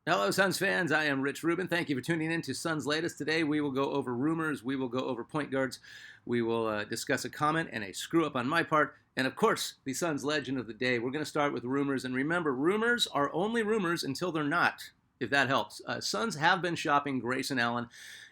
Hello, Suns fans. I am Rich Rubin. Thank you for tuning in to Suns Latest. Today, we will go over rumors. We will go over point guards. We will discuss a comment and a screw up on my part. And of course, the Suns legend of the day. We're going to start with rumors. And remember, rumors are only rumors until they're not, if that helps. Suns have been shopping Grayson Allen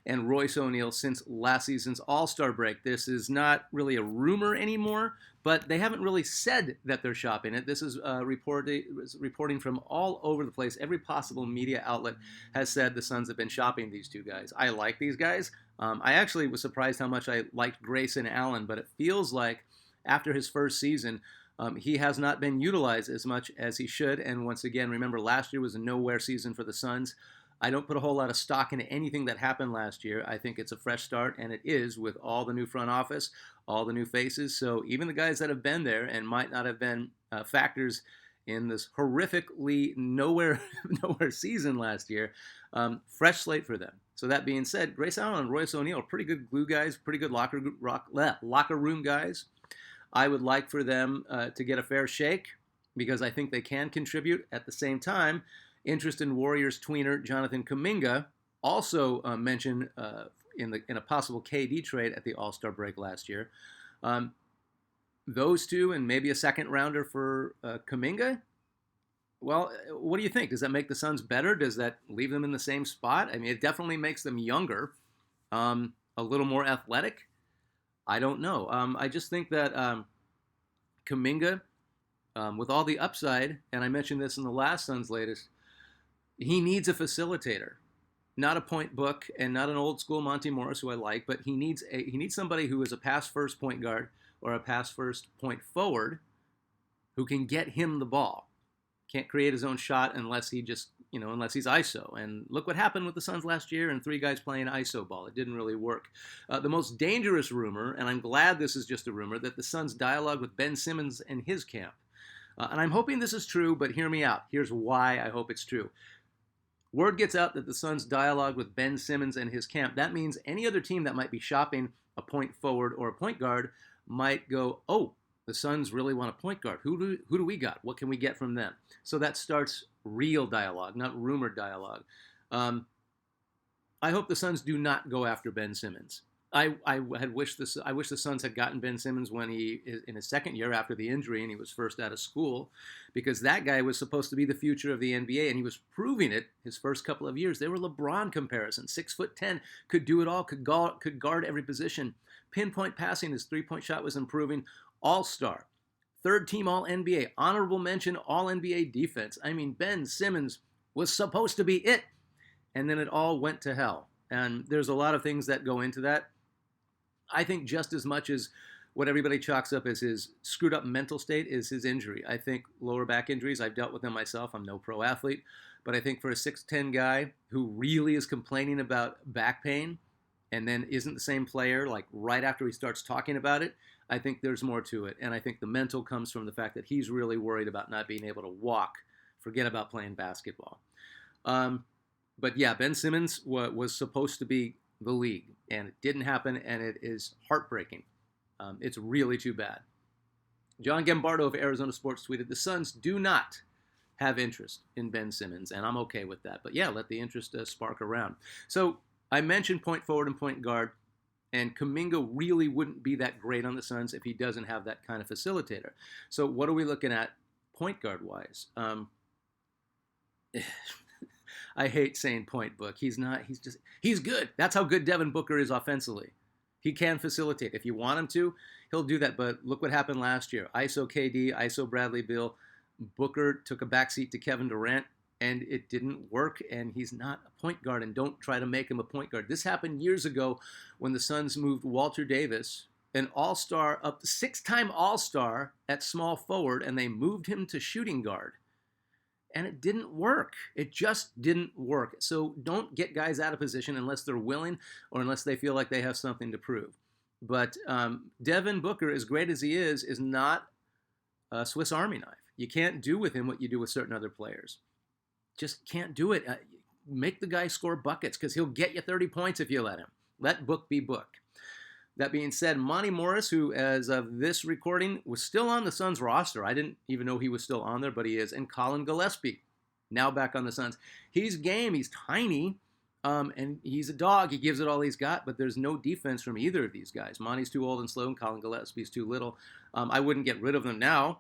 and Royce O'Neal since last season's All-Star break. This is not really a rumor anymore, but they haven't really said that they're shopping it. This is reporting from all over the place. Every possible media outlet has said the Suns have been shopping these two guys. I like these guys. I actually was surprised how much I liked Grayson Allen, but it feels like after his first season, he has not been utilized as much as he should. And once again, remember, last year was a nowhere season for the Suns. I don't put a whole lot of stock into anything that happened last year. I think it's a fresh start, and it is with all the new front office, all the new faces. So even the guys that have been there and might not have been factors in this horrifically nowhere season last year, fresh slate for them. So that being said, Grace Allen and Royce O'Neal are pretty good glue guys, pretty good locker room guys. I would like for them to get a fair shake because I think they can contribute. At the same time, interest in Warriors tweener Jonathan Kuminga also mentioned in a possible KD trade at the All-Star break last year. Those two and maybe a second rounder for Kuminga. Well, what do you think? Does that make the Suns better? Does that leave them in the same spot? I mean, it definitely makes them younger, a little more athletic. I don't know. I just think that Kuminga, with all the upside, and I mentioned this in the last Suns latest, he needs a facilitator, not a point book and not an old school Monty Morris who I like, but he needs somebody who is a pass first point guard or a pass first point forward who can get him the ball. Can't create his own shot unless he just, unless he's ISO. And look what happened with the Suns last year and three guys playing ISO ball. It didn't really work. The most dangerous rumor, and I'm glad this is just a rumor, that the Suns dialogue with Ben Simmons and his camp. And I'm hoping this is true, but hear me out. Here's why I hope it's true. Word gets out that the Suns dialogue with Ben Simmons and his camp. That means any other team that might be shopping a point forward or a point guard might go, oh, the Suns really want a point guard. Who do we got? What can we get from them? So that starts real dialogue, not rumored dialogue. I hope the Suns do not go after Ben Simmons. I wish the Suns had gotten Ben Simmons when he is in his second year after the injury and he was first out of school, because that guy was supposed to be the future of the NBA and he was proving it his first couple of years. They were LeBron comparisons. 6'10", could do it all, could guard every position. Pinpoint passing, his three-point shot was improving. All-star, third team All-NBA, honorable mention All-NBA defense. I mean, Ben Simmons was supposed to be it, and then it all went to hell. And there's a lot of things that go into that. I think just as much as what everybody chalks up as his screwed up mental state is his injury. I think lower back injuries, I've dealt with them myself. I'm no pro athlete. But I think for a 6'10 guy who really is complaining about back pain and then isn't the same player, like right after he starts talking about it, I think there's more to it. And I think the mental comes from the fact that he's really worried about not being able to walk. Forget about playing basketball. But yeah, Ben Simmons was supposed to be the league, and it didn't happen, and it is heartbreaking. It's really too bad. John Gambardo of Arizona Sports tweeted, the Suns do not have interest in Ben Simmons, and I'm okay with that. But yeah, let the interest spark around. So I mentioned point forward and point guard, and Kuminga really wouldn't be that great on the Suns if he doesn't have that kind of facilitator. So what are we looking at point guard-wise? I hate saying point book. He's not. He's good. That's how good Devin Booker is offensively. He can facilitate. If you want him to, he'll do that. But look what happened last year. ISO KD, ISO Bradley Beal. Booker took a backseat to Kevin Durant, and it didn't work, and he's not a point guard, and don't try to make him a point guard. This happened years ago when the Suns moved Walter Davis, an all-star, up to six-time all-star at small forward, and they moved him to shooting guard. And it didn't work. It just didn't work. So don't get guys out of position unless they're willing or unless they feel like they have something to prove. But Devin Booker, as great as he is not a Swiss Army knife. You can't do with him what you do with certain other players. Just can't do it. Make the guy score buckets because he'll get you 30 points if you let him. Let Book be Book. That being said, Monty Morris, who as of this recording was still on the Suns roster. I didn't even know he was still on there, but he is. And Colin Gillespie. Now back on the Suns. He's game. He's tiny. And he's a dog. He gives it all he's got, but there's no defense from either of these guys. Monty's too old and slow, and Colin Gillespie's too little. I wouldn't get rid of them now.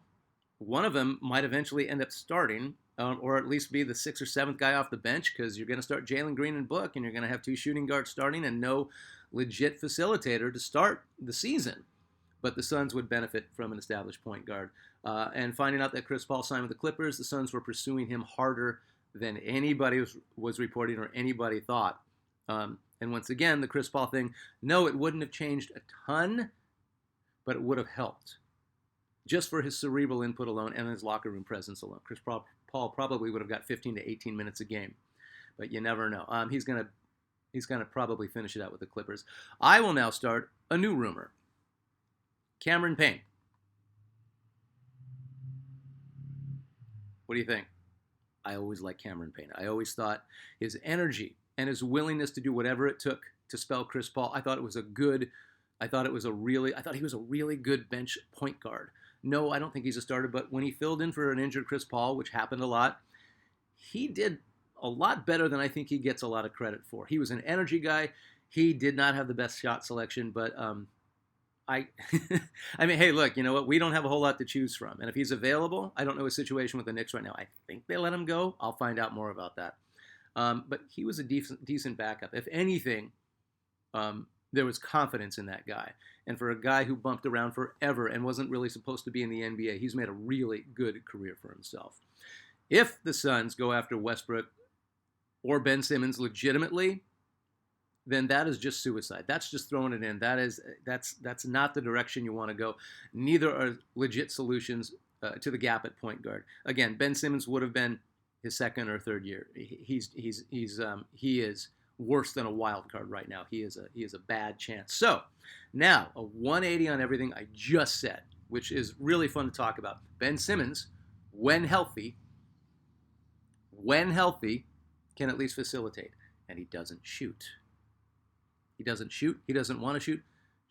One of them might eventually end up starting, or at least be the sixth or seventh guy off the bench, because you're going to start Jalen Green and Book, and you're going to have two shooting guards starting and no legit facilitator to start the season. But the Suns would benefit from an established point guard. And finding out that Chris Paul signed with the Clippers, the Suns were pursuing him harder than anybody was reporting or anybody thought. And once again, the Chris Paul thing, no, it wouldn't have changed a ton, but it would have helped. Just for his cerebral input alone and his locker room presence alone. Chris Paul probably would have got 15 to 18 minutes a game, but you never know. He's gonna probably finish it out with the Clippers. I will now start a new rumor. Cameron Payne. What do you think? I always liked Cameron Payne. I always thought his energy and his willingness to do whatever it took to spell Chris Paul. I thought he was a really good bench point guard. No, I don't think he's a starter, but when he filled in for an injured Chris Paul, which happened a lot, he did a lot better than I think he gets a lot of credit for. He was an energy guy. He did not have the best shot selection, but I mean, hey, look, you know what? We don't have a whole lot to choose from. And if he's available, I don't know his situation with the Knicks right now. I think they let him go. I'll find out more about that. But he was a decent backup. If anything, there was confidence in that guy. And for a guy who bumped around forever and wasn't really supposed to be in the NBA, he's made a really good career for himself. If the Suns go after Westbrook or Ben Simmons legitimately, then that is just suicide. That's just throwing it in. That's not the direction you want to go. Neither are legit solutions to the gap at point guard. Again, Ben Simmons would have been his second or third year. He is worse than a wild card right now. He is a bad chance. So now a 180 on everything I just said, which is really fun to talk about. Ben Simmons, when healthy, can at least facilitate, and he doesn't shoot. He doesn't shoot. He doesn't want to shoot.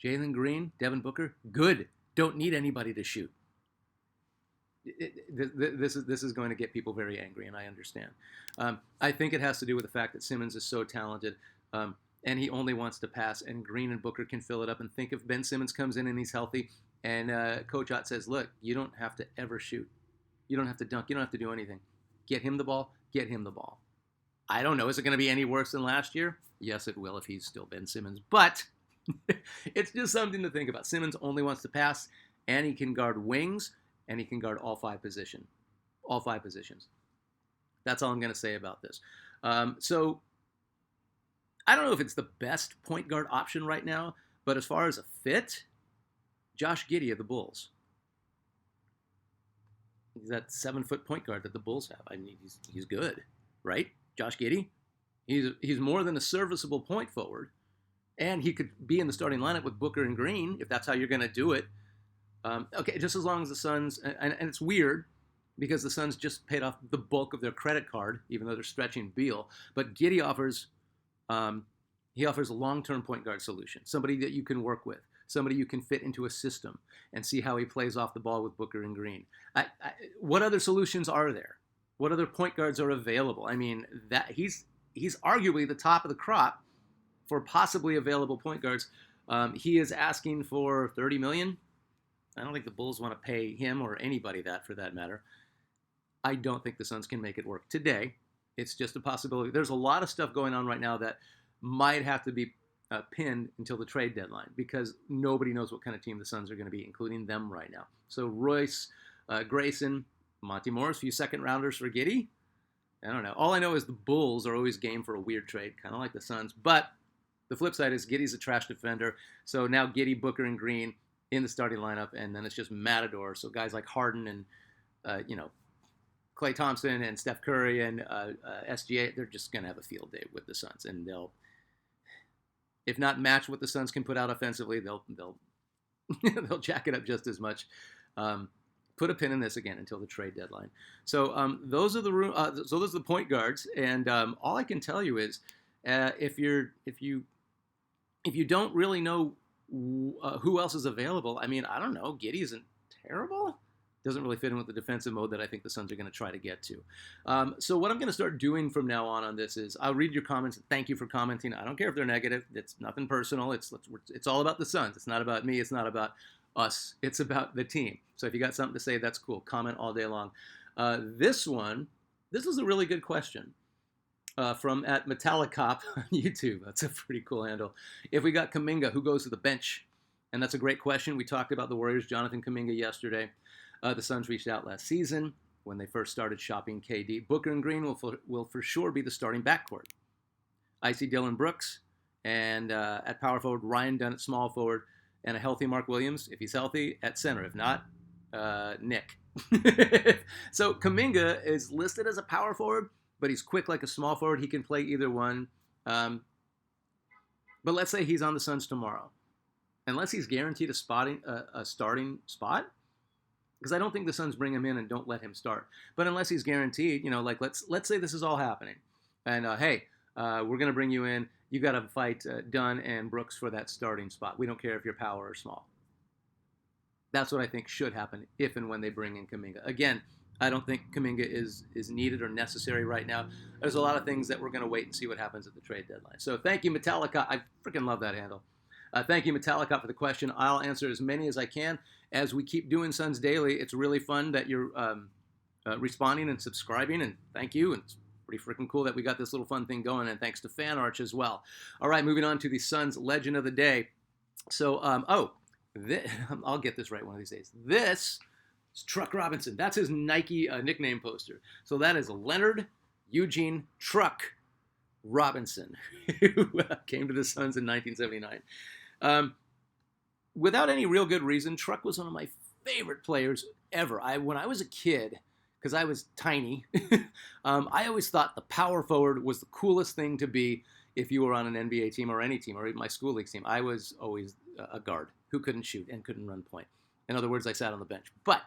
Jalen Green, Devin Booker, good. Don't need anybody to shoot. This is going to get people very angry, and I understand. I think it has to do with the fact that Simmons is so talented, and he only wants to pass, and Green and Booker can fill it up. And think if Ben Simmons comes in and he's healthy, and Coach Ott says, look, you don't have to ever shoot. You don't have to dunk. You don't have to do anything. Get him the ball. Get him the ball. I don't know. Is it going to be any worse than last year? Yes, it will if he's still Ben Simmons. But it's just something to think about. Simmons only wants to pass, and he can guard wings, and he can guard all five positions. That's all I'm going to say about this. So I don't know if it's the best point guard option right now, but as far as a fit, Josh Giddey of the Bulls. He's that 7-foot point guard that the Bulls have. I mean, he's good, right? Josh Giddey. He's more than a serviceable point forward, and he could be in the starting lineup with Booker and Green if that's how you're going to do it. Okay, just as long as the Suns, and it's weird because the Suns just paid off the bulk of their credit card, even though they're stretching Beal. But Giddey offers a long-term point guard solution, somebody that you can work with, somebody you can fit into a system and see how he plays off the ball with Booker and Green. What other solutions are there? What other point guards are available? I mean, that he's arguably the top of the crop for possibly available point guards. He is asking for $30 million. I don't think the Bulls want to pay him or anybody that for that matter. I don't think the Suns can make it work today. It's just a possibility. There's a lot of stuff going on right now that might have to be pinned until the trade deadline because nobody knows what kind of team the Suns are going to be, including them right now. So Royce, Grayson, Monty Morris, a few second rounders for Giddey. I don't know. All I know is the Bulls are always game for a weird trade, kind of like the Suns. But the flip side is Giddey's a trash defender. So now Giddey, Booker, and Green in the starting lineup, and then it's just Matador. So guys like Harden and, Klay Thompson and Steph Curry and SGA, they're just going to have a field day with the Suns. And they'll, if not match what the Suns can put out offensively, they'll they'll jack it up just as much. Put a pin in this again until the trade deadline. So those are the point guards, and all I can tell you is if you don't really know who else is available, I mean, I don't know. Giddey isn't terrible. Doesn't really fit in with the defensive mode that I think the Suns are going to try to get to. So what I'm going to start doing from now on this is I'll read your comments. Thank you for commenting. I don't care if they're negative. It's nothing personal. It's all about the Suns. It's not about me. It's not about us. It's about the team. So if you got something to say, that's cool. Comment all day long. This is a really good question. From at Metallicop on YouTube. That's a pretty cool handle. If we got Kuminga, who goes to the bench? And that's a great question. We talked about the Warriors' Jonathan Kuminga yesterday. The Suns reached out last season when they first started shopping KD. Booker and Green will for sure be the starting backcourt. I see Dylan Brooks, and at power forward, Ryan Dunn at small forward, and a healthy Mark Williams, if he's healthy, at center. If not, Nick. So Kuminga is listed as a power forward, but he's quick like a small forward. He can play either one. But let's say he's on the Suns tomorrow. Unless he's guaranteed a starting spot, because I don't think the Suns bring him in and don't let him start. But unless he's guaranteed, like let's say this is all happening, and hey, we're going to bring you in. You got to fight Dunn and Brooks for that starting spot. We don't care if you're power or small. That's what I think should happen if and when they bring in Kuminga. Again, I don't think Kuminga is needed or necessary right now. There's a lot of things that we're going to wait and see what happens at the trade deadline. So thank you, Metallica. I freaking love that handle. Thank you, Metallica, for the question. I'll answer as many as I can. As we keep doing Suns Daily, it's really fun that you're responding and subscribing, and thank you. And it's pretty freaking cool that we got this little fun thing going, and thanks to Fan Arch as well. All right, moving on to the Suns Legend of the Day. So, I'll get this right one of these days. This is Truck Robinson. That's his Nike nickname poster. So that is Leonard Eugene Truck Robinson, who came to the Suns in 1979. Without any real good reason, Truck was one of my favorite players ever. When I was a kid, because I was tiny, I always thought the power forward was the coolest thing to be if you were on an NBA team or any team, or even my school league team. I was always a guard who couldn't shoot and couldn't run point. In other words, I sat on the bench. But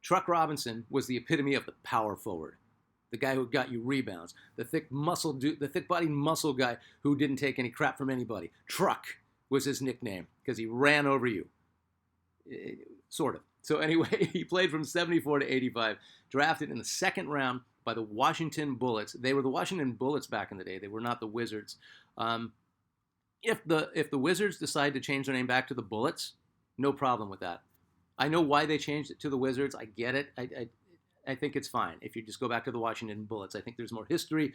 Truck Robinson was the epitome of the power forward. The guy who got you rebounds, the thick-bodied muscle guy who didn't take any crap from anybody. Truck was his nickname because he ran over you, sort of. So anyway, he played from 74 to 85, drafted in the second round by the Washington Bullets. They were the Washington Bullets back in the day. They were not the Wizards. If the Wizards decide to change their name back to the Bullets, no problem with that. I know why they changed it to the Wizards. I get it. I think it's fine if you just go back to the Washington Bullets. I think there's more history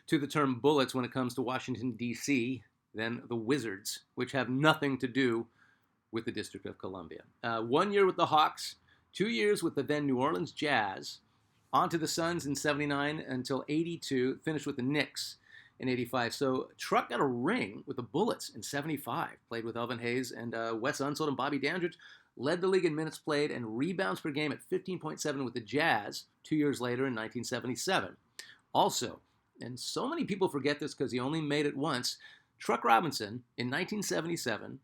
to the term Bullets when it comes to Washington, D.C. than the Wizards, which have nothing to do with the District of Columbia. 1 year with the Hawks, 2 years with the then New Orleans Jazz, on to the Suns in 79 until 82, finished with the Knicks in 85. So Truck got a ring with the Bullets in 75, played with Elvin Hayes and Wes Unseld and Bobby Dandridge, led the league in minutes played and rebounds per game at 15.7 with the Jazz 2 years later in 1977. Also, and so many people forget this because he only made it once, Truck Robinson in 1977,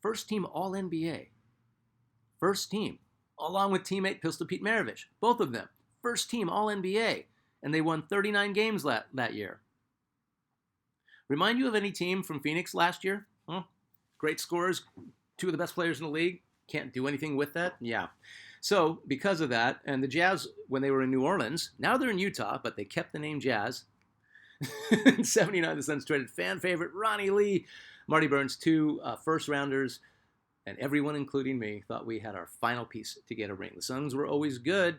first team All-NBA. First team, along with teammate Pistol Pete Maravich. Both of them, first team All-NBA. And they won 39 games that year. Remind you of any team from Phoenix last year? Huh? Great scorers, two of the best players in the league. Can't do anything with that? Yeah. So, because of that, and the Jazz, when they were in New Orleans, now they're in Utah, but they kept the name Jazz. In 79, the Suns traded fan favorite Ronnie Lee, Marty Burns, two first-rounders, and everyone, including me, thought we had our final piece to get a ring. The Suns were always good,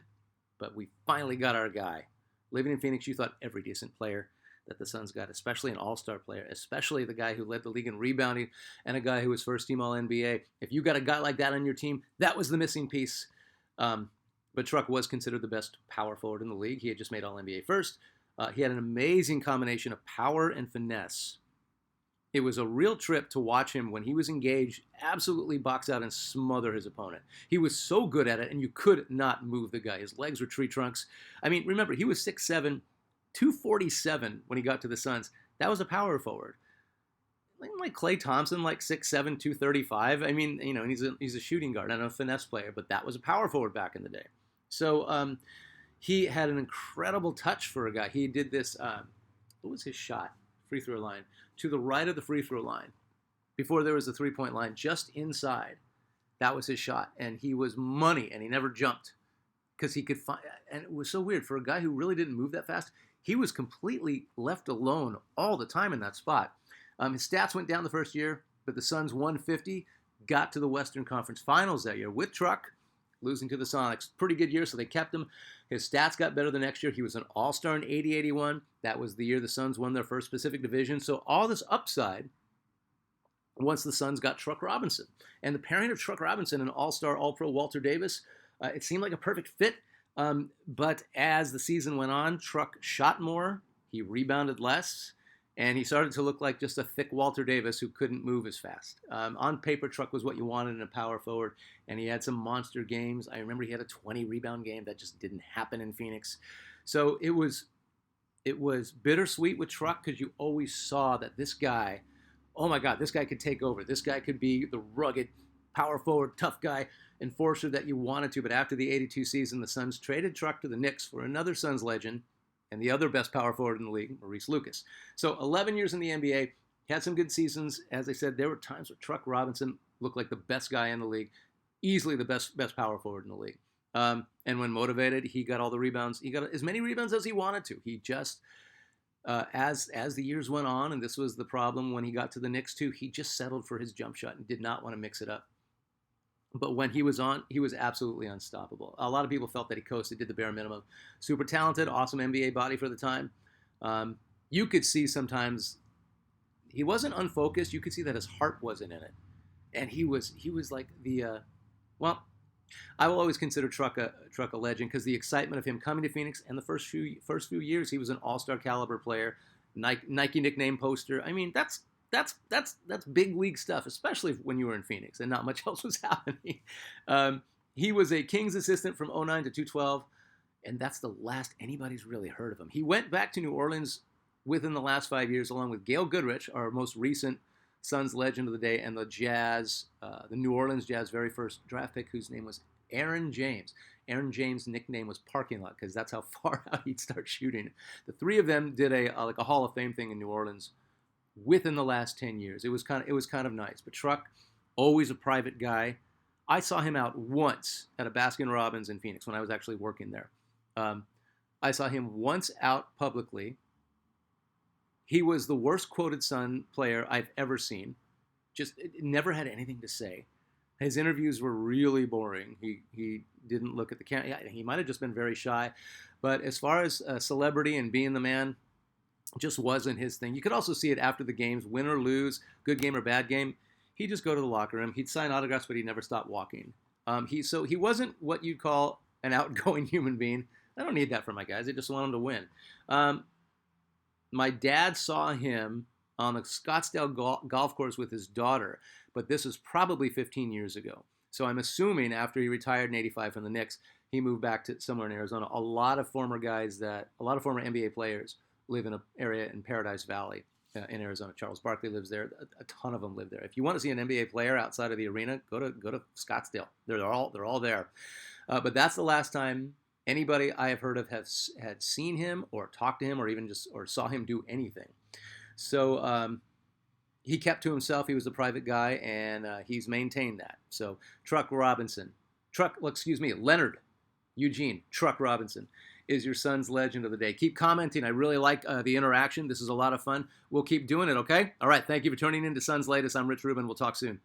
but we finally got our guy. Living in Phoenix, you thought every decent player that the Suns got, especially an all-star player, especially the guy who led the league in rebounding and a guy who was first-team All-NBA. If you got a guy like that on your team, that was the missing piece. But Truck was considered the best power forward in the league. He had just made All-NBA first. He had an amazing combination of power and finesse. It was a real trip to watch him when he was engaged, absolutely box out and smother his opponent. He was so good at it, and you could not move the guy. His legs were tree trunks. I mean, remember, he was 6'7", 247 when he got to the Suns. That was a power forward. Like Klay Thompson, like 6'7", 235. I mean, you know, he's a shooting guard and a finesse player, but that was a power forward back in the day. So he had an incredible touch for a guy. He did this, what was his shot? Free throw line. To the right of the free throw line, before there was a three-point line, just inside. That was his shot, and he was money, and he never jumped because he could find. And it was so weird for a guy who really didn't move that fast. He was completely left alone all the time in that spot. His stats went down the first year, but the Suns 150 got to the Western Conference Finals that year with Truck, losing to the Sonics. Pretty good year, so they kept him. His stats got better the next year. He was an all-star in 80-81. That was the year the Suns won their first Pacific Division. So all this upside once the Suns got Truck Robinson. And the pairing of Truck Robinson and all-star, all-pro Walter Davis, it seemed like a perfect fit. But as the season went on, Truck shot more, he rebounded less, and he started to look like just a thick Walter Davis who couldn't move as fast. On paper, Truck was what you wanted in a power forward, and he had some monster games. I remember he had a 20-rebound game. That just didn't happen in Phoenix. So it was bittersweet with Truck because you always saw that this guy, oh my God, this guy could take over. This guy could be the rugged, power forward, tough guy, enforcer that you wanted to. But after the 82 season, the Suns traded Truck to the Knicks for another Suns legend and the other best power forward in the league, Maurice Lucas. So 11 years in the NBA, had some good seasons. As I said, there were times where Truck Robinson looked like the best guy in the league, easily the best power forward in the league. And when motivated, he got all the rebounds. He got as many rebounds as he wanted to. He just, as the years went on, and this was the problem when he got to the Knicks too, he just settled for his jump shot and did not want to mix it up. But when he was on, he was absolutely unstoppable. A lot of people felt that he coasted, did the bare minimum. Super talented, awesome NBA body for the time. You could see sometimes he wasn't unfocused. You could see that his heart wasn't in it, and he was like the well. I will always consider Truck a legend because the excitement of him coming to Phoenix and the first few years he was an all-star caliber player, Nike nickname poster. I mean that's big league stuff, especially when you were in Phoenix and not much else was happening. He was a Kings assistant from 09 to 2012, and that's the last anybody's really heard of him. He went back to New Orleans within the last 5 years, along with Gail Goodrich, our most recent Suns legend of the day, and the Jazz, the New Orleans Jazz very first draft pick, whose name was Aaron James. Aaron James' nickname was Parking Lot because that's how far out he'd start shooting. The three of them did a Hall of Fame thing in New Orleans within the last 10 years. It was kind of nice. But Truck, always a private guy. I saw him out once at a Baskin Robbins in Phoenix when I was actually working there. I saw him once out publicly. He was the worst quoted Sun player I've ever seen. Just never had anything to say. His interviews were really boring. He didn't look at the camera. He might have just been very shy. But as far as celebrity and being the man, just wasn't his thing. You could also see it after the games, win or lose, good game or bad game. He'd just go to the locker room. He'd sign autographs, but he'd never stop walking. He wasn't what you'd call an outgoing human being. I don't need that for my guys. I just want them to win. My dad saw him on the Scottsdale golf course with his daughter, but this was probably 15 years ago. So I'm assuming after he retired in 85 from the Knicks, he moved back to somewhere in Arizona. A lot of former NBA players live in an area in Paradise Valley in Arizona. Charles Barkley lives there. A ton of them live there. If you want to see an NBA player outside of the arena, go to Scottsdale. They're all there. But that's the last time anybody I have heard of had seen him or talked to him or saw him do anything. So he kept to himself. He was a private guy, and he's maintained that. So Leonard Eugene Truck Robinson is your Suns legend of the day. Keep commenting. I really like the interaction. This is a lot of fun. We'll keep doing it, okay? All right, thank you for tuning in to Suns Latest. I'm Rich Rubin. We'll talk soon.